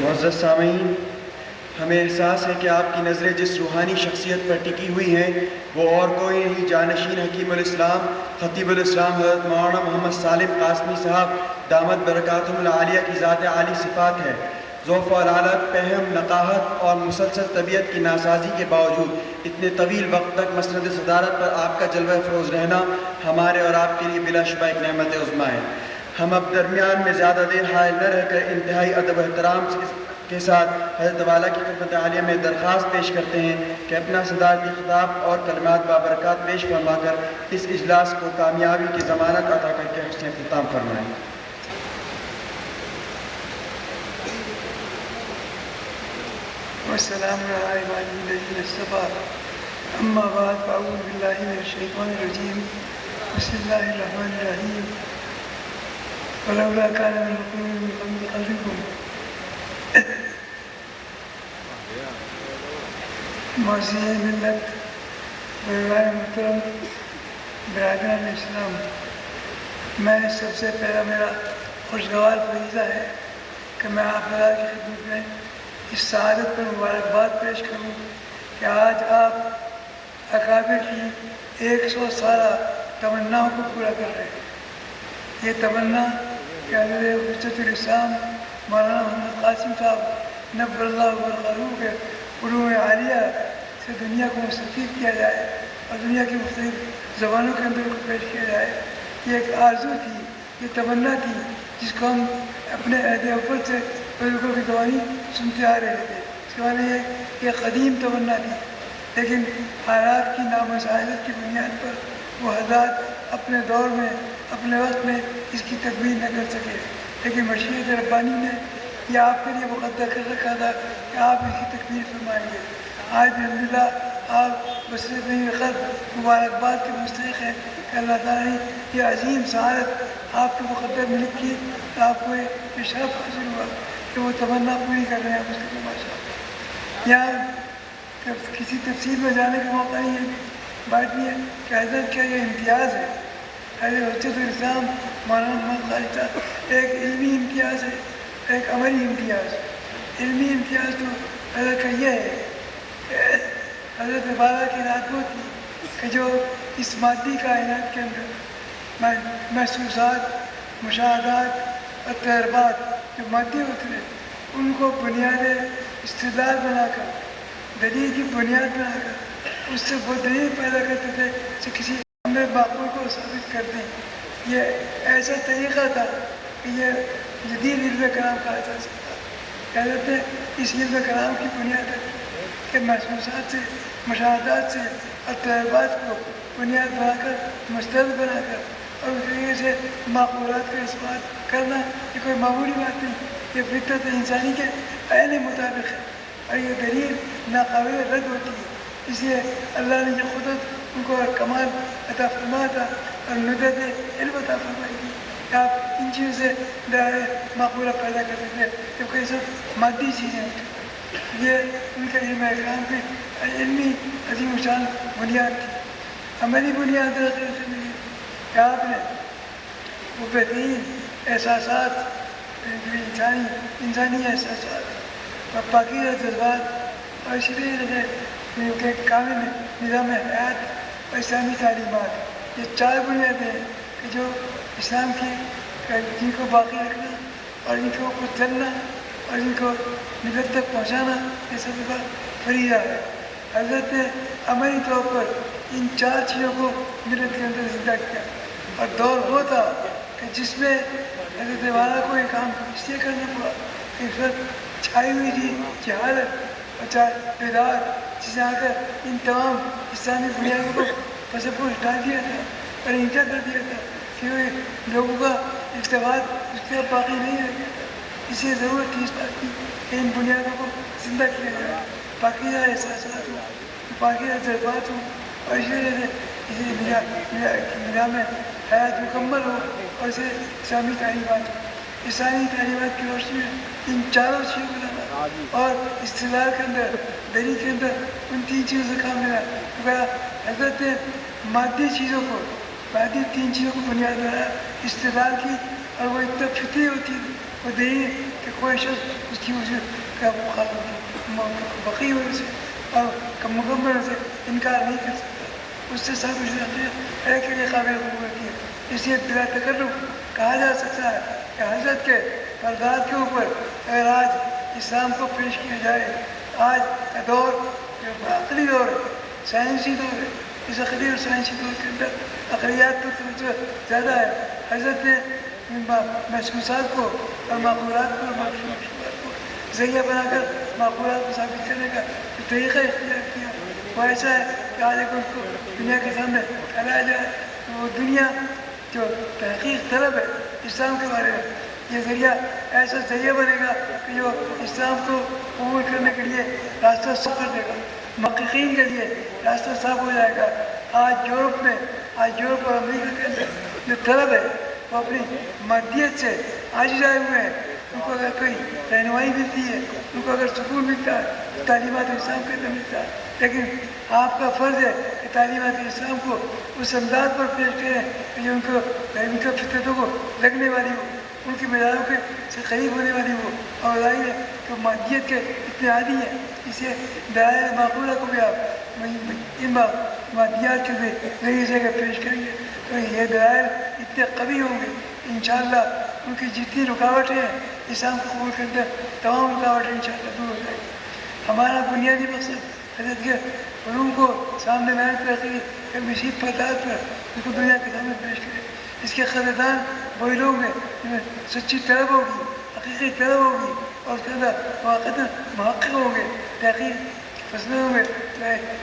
معزز سامعین، ہمیں احساس ہے کہ آپ کی نظریں جس روحانی شخصیت پر ٹکی ہوئی ہیں وہ اور کوئی نہیں، جانشین حکیم الاسلام خطیب الاسلام حضرت مولانا محمد سالم قاسمی صاحب دامت برکاتہم العالیہ کی ذات عالی صفات ہے۔ ذوف و علالت، فہم، نقاہت اور مسلسل طبیعت کی ناسازی کے باوجود اتنے طویل وقت تک مسند صدارت پر آپ کا جلوہ افروز رہنا ہمارے اور آپ کے لیے بلا شبہ ایک نعمت عظمیٰ ہے۔ ہم اب درمیان میں زیادہ دیر حائل نہ رہ کر انتہائی ادب و احترام کے ساتھ حضرت والا کی خدمت عالیہ میں درخواست پیش کرتے ہیں کہ اپنا صدارتی خطاب اور کلمات بابرکات پیش فرما کر اس اجلاس کو کامیابی کی ضمانت عطا کر کے حسن اختتام فرمائیں۔ والسلام علی عبادہ الذین اصطفیٰ، اما بعد فاعوذ باللہ من الشیطان الرجیم، بسم اللہ الرحمن الرحیم۔ ولولا كان من القرون من قبلكم معزز ملت برائے محترم برادران اسلام، میں سب سے پہلا میرا خوشگوار فریضہ ہے کہ میں آپ کی خدمت میں اس سعادت پر مبارکباد پیش کروں کہ آج آپ اکابر کی 100 سالہ تمناؤں کو پورا کر رہے ہیں۔ یہ تمنا کہ حضرت حجت الاسلام مولانا محمد قاسم صاحب نبر اللہ برقعہ کے علوم عالیہ سے دنیا کو مستفید کیا جائے اور دنیا کی مختلف زبانوں کے اندر کو پیش کیا جائے، یہ ایک آرزو تھی، یہ تمنا تھی جس کو ہم اپنے عہد اول سے بزرگوں کی زبانی سنتے آ رہے تھے۔ اس کے معنی یہ قدیم تمنا تھی، لیکن حالات کی نامساعدت کی بنیاد پر وہ حضرات اپنے دور میں اپنے وقت میں اس کی تکمیل نہ کر سکے، لیکن مشیت ربانی نے یہ آپ کے لیے مقدر کر رکھا تھا کہ آپ اس کی تکمیل فرمائیں گے۔ آج الحمدللہ آپ بصیرت خط مبارکباد کے مستحق ہیں کہ اللہ تعالیٰ نے یہ عظیم سعادت آپ کے مقدر میں لکھی، تو آپ کو یہ شرف حاصل ہوا کہ وہ تمنا پوری کر رہے ہیں اس کے ماشاء۔ یہاں کسی تفصیل میں جانے کا موقع نہیں ہے، بات یہ ہے کہ حضرت کا یہ امتیاز ہے، حضرت حجت الاسلام مولانا محمد قاسم صاحب ایک علمی امتیاز ہے، ایک عملی امتیاز۔ علمی امتیاز تو حضرت کا یہ ہے کہ حضرت والا کی رات وہ تھی کہ جو اس مادی کائنات کے اندر محسوسات، مشاہدات اور تجربات جو مادی ہوتے ہیں ان کو بنیاد استدلال بنا کر، دلیل کی بنیاد بنا کر اس سے وہ دلیل پیدا کرتے تھے جو کسی امر معقول کو ثابت کرتے ہیں۔ یہ ایسا طریقہ تھا کہ یہ جدید علم کلام کہا جا سکتا ہے۔ حضرت نے اس علم کلام کی بنیاد ہے کہ محسوسات سے، مشاہدات سے اور تجربات کو بنیاد بنا کر، مستند بنا کر اور اس طریقے سے معقولات کا اثبات کرنا یہ کوئی معمولی بات نہیں، یہ فطرت انسانی کے عین مطابق ہے اور یہ دلیل ناقابل رد ہوتی ہے۔ اس لیے اللہ نے یہ قدرت ان کو کمال عطا فرمایا تھا اور ندرت علم عطا فرمائی تھی کہ آپ ان چیزوں سے دائرۂ معقولہ پیدا کرتے تھے کیونکہ یہ سب مادی چیزیں ہیں۔ یہ ان کے علم اکرام کی علمی عظیم شان بنیاد تھی۔ عملی بنیاد زندگی کہ آپ نے وہ بہترین احساسات، انسانی احساسات اور پاکیزہ جذبات اور اسی طریقے سے کامل نظام حیات اور اسلامی تعلیمات، یہ 4 بنیادیں ہیں کہ جو اسلام کی جن کو باقی رکھنا اور ان کو چلنا اور ان کو ملت تک پہنچانا یہ سب کا فریضہ ہے۔ حضرت نے عملی طور پر ان 4 چیزوں کو ملت کے اندر زندہ کیا اور دور وہ تھا کہ جس میں حضرت والا کو یہ کام اس لیے کرنا پڑا کہ اس وقت چھائی ہوئی تھی جہالت اور بدعات، جسے آ کر ان تمام اسلامی بنیادوں کو پس پوش ڈال دیا تھا اور انکار کر دیا تھا کہ لوگوں کا اتفاق اس کے باقی نہیں رہ گیا۔ اس لیے ضرورت تھی اس بات کی کہ ان بنیادوں کو زندہ کیا جائے، پاکیزہ احساسات ہوں، پاکیزہ جذبات ہوں اور اسی وجہ سے نظام حیات مکمل ہو اور اسے اسلامی تعلیمات ہو۔ اسلامی تعلیمات کی روشنی میں ان 4 چیزوں کو لانا اور استدلال کے اندر، دلیل کے اندر ان 3 چیزوں سے کام لینا، کیونکہ حضرت نے مادی چیزوں کو، مادی 3 چیزوں کو بنیاد بنایا استدلال کی، اور وہ اتنا فطری ہوتی ہے، وہ دیکھیے کہ کوئی شخص اس کی وجہ کا بقی ہونے سے اور مکمل سے انکار نہیں کر سکتا، اس سے سب کچھ ایک کے قابل قبول کیا. اس لیے بلا تکلف کہا جا سکتا ہے کہ حضرت کے فردات کے اوپر اگر آج اسلام کو پیش کیا جائے، آج کا دور جو عقلی دور ہے، سائنسی دور ہے، اس عقلی اور سائنسی دور کے اندر عقلیات تو زیادہ ہے. حضرت نے محسوسات کو اور معقولات کو اور مشہورات کو ذریعہ بنا کر معقولات کو ثابت کرنے کا جو طریقہ اختیار کیا وہ ایسا ہے کہ آج اگر اس کو دنیا کے سامنے پھیلایا جائے تو وہ دنیا جو تحقیق طلب ہے اسلام کے بارے میں، یہ ذریعہ ایسا ذریعہ بنے گا کہ جو اسلام کو قبول کرنے کے لیے راستہ صاف کر دے گا، محققین کے لیے راستہ صاف ہو جائے گا. آج یورپ اور امریکہ کے اندر جو طلب ہے وہ اپنی مادیت سے عاجز آئے ہوئے ہیں. ان کو اگر کوئی رہنمائی ملتی ہے، ان کو اگر سکون ملتا ہے، تعلیمات اسلام کے اندر ملتا ہے، لیکن آپ کا فرض ہے کہ تعلیمات اسلام کو اس انداز پر پیش کریں کہ جو ان کو فطرتوں کو لگنے والی ہو، ان کی معیاروں کے سے قریب ہونے والی ہو. اور ظاہر ہے کہ مادیت کے اتنے عادی ہیں، اسے دلائل معقولہ کو بھی آپ ان مادیات کے ذریعے سے اگر پیش کریں گے تو یہ دلائل اتنے قوی ہوں گے انشاءاللہ ان کی جتنی رکاوٹیں ہیں اسلام کو قبول کرتے تمام رکاوٹیں انشاءاللہ دور ہو جائیں گی. ہمارا بنیادی مقصد حضرت کے علوم کو سامنے بیان کرتی ہے، مصیب فطرت پر ان کو دنیا کے سامنے پیش کرے. اس کے قدردان وہی لوگ ہیں جنہیں سچی طلب ہوگی، حقیقی طلب ہوگی اور اس کے اندر واقعی محقق ہوں گے، تحقیق فصلیں ہوں گے.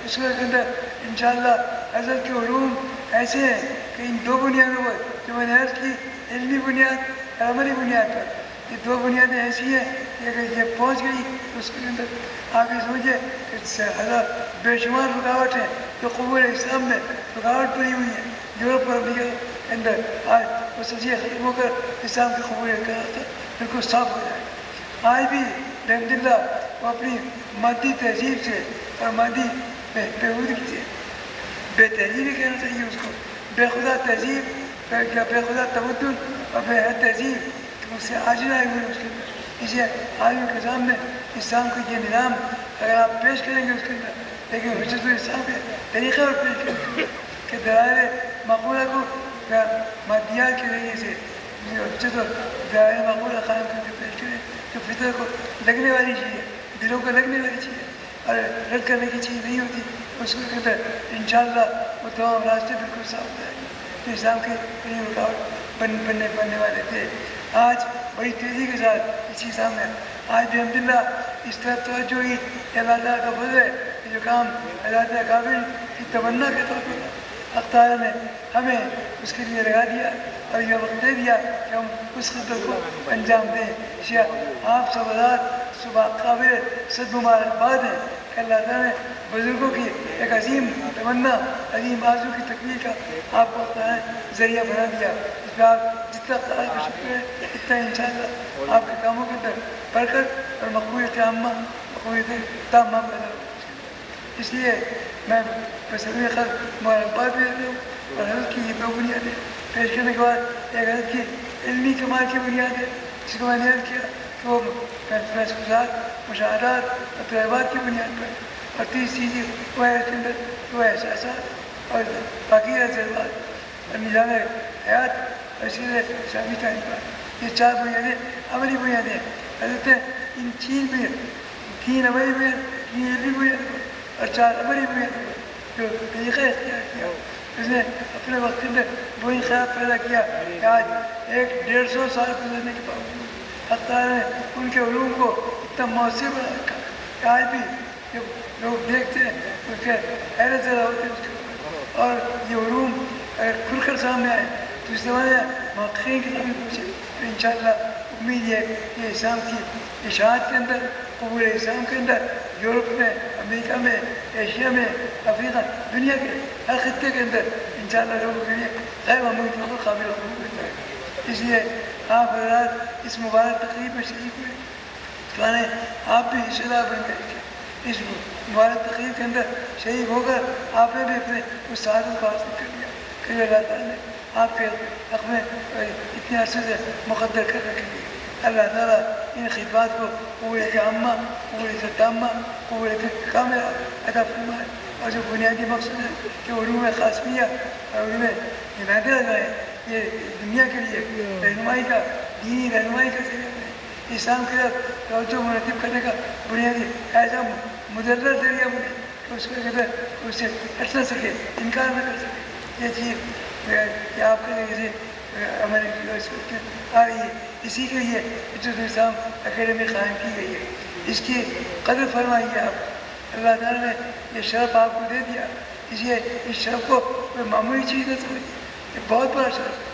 اس کے اندر انشاءاللہ حضرت کے علوم ایسے ہیں کہ ان دو بنیادوں پر جو میں نے عرض کی، علمی بنیاد اور عملی بنیاد پر، یہ دو بنیادیں ایسی ہیں کہ اگر یہ پہنچ گئی تو اس کے اندر آگے سمجھے کہ ہزار بے شمار رکاوٹیں جو قبول اسلام میں رکاوٹ پڑی ہوئی ہیں یورپ اور امریکہ کے اندر، آج وہ سچی ختم ہو کر اسلام کی قبولیت کا راستہ بالکل صاف ہو جائے. آج بھی الحمدللہ وہ اپنی مادی تہذیب سے اور مادی بےہودگی سے، بے تہذیبی کہنا چاہیے اس کو، بے خدا تہذیب یا بے خدا تمدن اور بے حد تہذیب اس سے عاجز آئے ہوئے اس کے اندر. اسے عالم کے سامنے اسلام کا یہ نظام اگر آپ پیش کریں گے اس کے اندر، لیکن حجت الاسلام کے طریقے اور پیش کریں گے کہ دلائل معقولہ کو مادیات کے ذریعے سے حجت اور دلائل معقولہ قائم کر کے پیش کریں جو فطرت کو لگنے والی چیز ہے، دلوں کو لگنے والی چیز ہے اور رد کرنے کی چیز نہیں ہوتی. اس کے اندر انشاءاللہ وہ تمام راستے بالکل صاف ہو جائیں گے جو اسلام کے کئی رکاوٹ بننے والے تھے. آج بڑی تیزی کے ساتھ اسی سامنے آج بھی الحمدللہ اس طرف توجہ ہوئی کہ اللہ تعالیٰ کا فضل ہے کہ جو کام حضرات اکابر کی تمنا کے طور پر اللہ تعالیٰ نے ہمیں اس کے لیے لگا دیا اور یہ وقت دے دیا کہ ہم اس خدمت کو انجام دیں. آپ سب حضرات صبح قابل صد مبارکباد ہیں کہ اللہ تعالیٰ نے بزرگوں کی ایک عظیم تمنا، عظیم آرزو کی تکمیل کا آپ کو تعالیٰ نے ذریعہ بنا دیا. اس پہ آپ جتنا تعالیٰ کا شکر ہے اتنا انشاءاللہ آپ کے کاموں کے اندر برکت اور مقبولیت عامہ، مقبولیت تامہ پیدا ہو. اس لیے میں بسبب خط مبارکباد بھی دیتا ہوں اور حضرت کی یہ دو بنیادیں پیش کرنے کے بعد ایک حضرت کی علمی کمال کی بنیاد ہے جس کو میں نے عرض کیا کہ وہ محسوسات، مشاہدات اور تجربات کی بنیاد پر، اور تیسری چیز وہ ہے اس کے اندر وہ احساسات اور باقی تجربات اور نظام حیات اور اسی طرح شامی تعلیمات. یہ چار بنیادیں عملی بنیادیں ہیں. حضرت نے ان تین عملی بنیاد، تین علمی بنیاد اور چار عملی بنیاد جو طریقہ اختیار کیا، اس نے اپنے وقت کے اندر وہی خیال پیدا کیا کہ آج 150 سال گزرنے کے باوجود حق تعالیٰ نے ان کے علوم کو اتنا مؤثر بنا رکھا کہ آج بھی جب لوگ دیکھتے ہیں تو اس کے حیرت زدہ ہوتے ہیں اس کے اوپر. اور یہ علوم اگر کھل کر سامنے آئے تو اس زمانے محققین کی کمی پوچھے تو انشاءاللہ امید ہے کہ اسلام کی اشاعت کے اندر، قبول اسلام کے اندر، یورپ میں، امریکہ میں، ایشیا میں، افریقہ، دنیا کے ہر خطے کے اندر انشاءاللہ لوگوں کے لیے غیر معمولی طور پر قابل قبول ہو جائے گا. اس لیے آپ حضرات اس مبارک تقریب میں شریک ہوئے، تو آپ بھی حصہ دار بن کر اس مبارک تقریب کے اندر شریک ہو کر آپ نے بھی اپنے اس سعادت کو حاصل کر لیا کہ اللہ تعالیٰ نے آپ کے حق میں اتنے عرصے سے مقدر کر رکھے. اللہ تعالیٰ ان خدمات کو قبولیت عامہ، قبولیت تامہ، قبولیت کاملہ عطا فرمائے، اور جو بنیادی مقصد ہے کہ علوم قاسمیہ اور علوم نادرہ جو ہے یہ دنیا کے لیے رہنمائی کا، دینی رہنمائی کا ذریعہ بنے، اسلام کی طرف توجہ مرتب کرنے کا بنیادی ایسا مدرر ذریعہ بنے کہ اس کو اگر اس سے ہٹ نہ سکے، انکار نہ کر سکے۔ یہ چیز کہ آپ کے ذریعے سے ہمارے آ رہی ہے، اسی کے لیے حجت الاسلام اکیڈمی قائم کی گئی ہے، اس کی قدر فرمائیے آپ۔ اللہ تعالیٰ نے یہ شرف آپ کو دے دیا، اس لیے اس شرف کو کوئی معمولی چیز نہ سمجھیے، یہ بہت بڑا شرف ہے،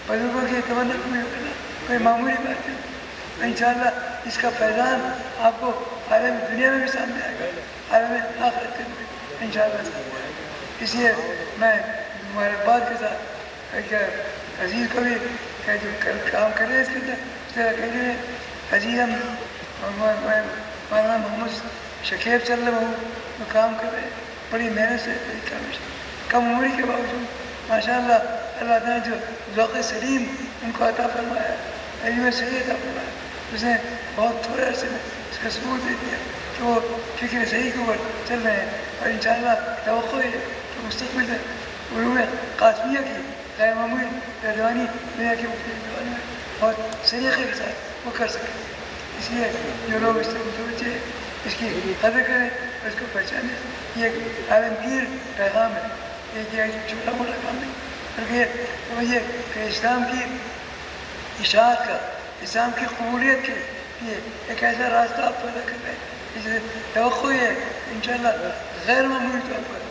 بزرگوں کی تمنا پوری کرنا کوئی معمولی بات نہیں۔ انشاءاللہ اس کا فیضان آپ کو عالم دنیا میں بھی سامنے آئے گا، عالم آخرت کے بھی انشاءاللہ سامنے آئے گا۔ اس لیے میں مبارکباد کے ساتھ ایک عزیز کو بھی جو کام کر رہے ہیں اس کے اندر، اس طرح کہتے ہیں عزیز ہم مولانا محمد شکیب صلی اللہ علیہ وسلم کام کر رہے ہیں بڑی محنت سے، بڑی کاوش، کم عمری کے باوجود ماشاءاللہ اللہ تعالیٰ نے جو ذوق سلیم ان کو عطا فرمایا، علم صحیح عطا فرمایا، اس نے بہت تھوڑے عرصے میں اس کا ثبوت دے دیا کہ وہ فکر صحیح کے اوپر چل رہے ہیں، اور انشاءاللہ توقع ہے کہ مستقبل میں علوم قاسمیہ کی غیر معمولی پہلوانی دنیا کی مختلف پہلوانی میں بہت سلیقے کے ساتھ وہ کر سکیں۔ اس لیے جو لوگ اس سے متوجہ ہیں اس کی قدر کریں اور اس کو پہچانیں۔ یہ ایک عالمگیر پیغام ہے، یہ چھوٹا موٹا کام نہیں، بلکہ یہ کہ اسلام کی اشاعت کا، اسلام کی قبولیت کے لیے ایک ایسا راستہ آپ پیدا کر رہے ہیں جس سے توقع ہے کہ انشاءاللہ غیر معمولی طور پر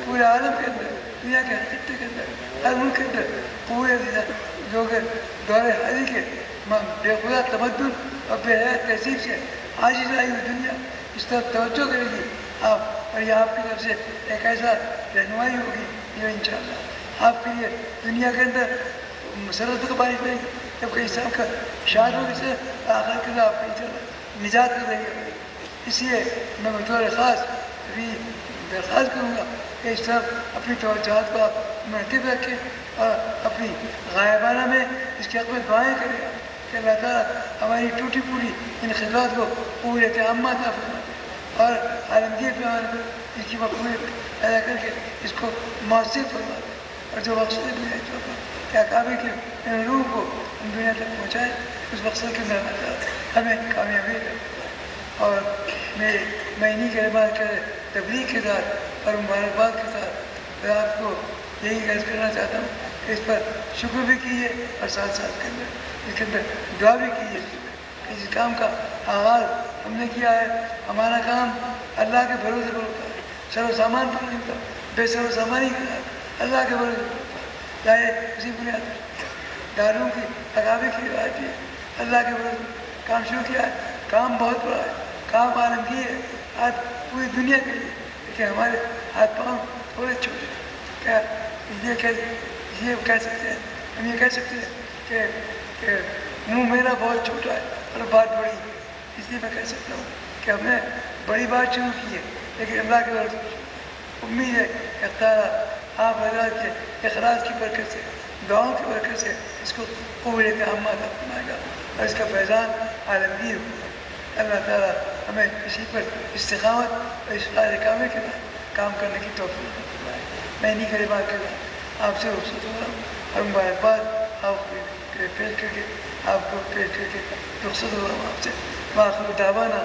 پورے عالم کے اندر، دنیا کے ہر خطے کے اندر، ہر ملک کے اندر قبولیت جو کہ دور حاضر کے بے خدا تمدن اور بے حیات تہذیب سے آج آئی ہوئی دنیا اس طرف توجہ کرے گی آپ، اور یہ آپ کی طرف سے ایک ایسا رہنمائی ہوگی جو انشاءاللہ آپ کے لیے دنیا کے اندر مسرت کا بارش رہے گی، جبکہ اسلام کا اشاعت ہوگی سے آخر کے آپ کو انشاءاللہ نجات کا ذریعہ ہوگی۔ اس لیے میں بطور خاص بھی درخواست کروں گا کہ اس طرف اپنی توجہات کو آپ مرتب رکھیں اور اپنی غائبانہ میں اس کی حق میں دعائیں کریں کہ اللہ تعالیٰ ہماری ٹوٹی پوری ان خدمات کو قبولیت عامہ عطا فرمائے اور عالمگیر پیمانے پر اس کی مقبولیت پیدا کر کے اس کو مؤثر فرما دے، اور جو مقصد دنیا کہ اکابر کے ان علوم کو ہم دنیا تک پہنچائیں، اس مقصد کے اندر اللہ تعالیٰ ہمیں کامیابی دے۔ اور میں انہی کلمات کے تبلیغ کے ساتھ اور مبارکباد کے ساتھ آپ کو یہی عرض کرنا چاہتا ہوں کہ اس پر شکر بھی کیجیے اور ساتھ ساتھ کے اندر اس کے اندر دعا بھی کیجیے کہ جس کام کا آغاز ہم نے کیا ہے، ہمارا کام اللہ کے بھروسے پر ہوتا ہے، سر و سامان پر نہیں ہوتا، بے سر و سامانی کے ساتھ اللہ کے بھروسے پر ہوتا ہے، چاہے اسی بنیاد پر داروں کی اکابر کی روایت ہے، اللہ کے بھروسے کام شروع کیا ہے، کام بہت بڑا ہے، کام عالمگیر ہے، آج پوری دنیا کے لیے، لیکن ہمارے ہاتھ پاؤں تھوڑے چھوٹے ہیں۔ کیا یہ کہہ سکتے ہیں، ہم یہ کہہ سکتے ہیں کہ منہ میرا بہت چھوٹا ہے اور بات بڑی ہے، اس لیے میں کہہ سکتا ہوں کہ ہم نے بڑی بات شروع کی ہے، لیکن اللہ کے بھروسے امید ہے کہ تعالیٰ آپ حضرات کے اخلاص کی برکت سے، دعاؤں کی برکت سے اس کو قبولیت عامہ عطا فرمائے گا اور اس کا فیضان عالمگیر ہوگا۔ اللہ تعالیٰ ہمیں اسی پر استقامت اور اصلاح کامل کے ساتھ کام کرنے کی توفیق فرمائے۔ میں انہی کلمات کے ساتھ آپ سے رخصت ہو رہا ہوں اور مبارکباد آپ کو پیش کر کے رخصت ہو رہا ہوں آپ سے۔ وآخر دعوانا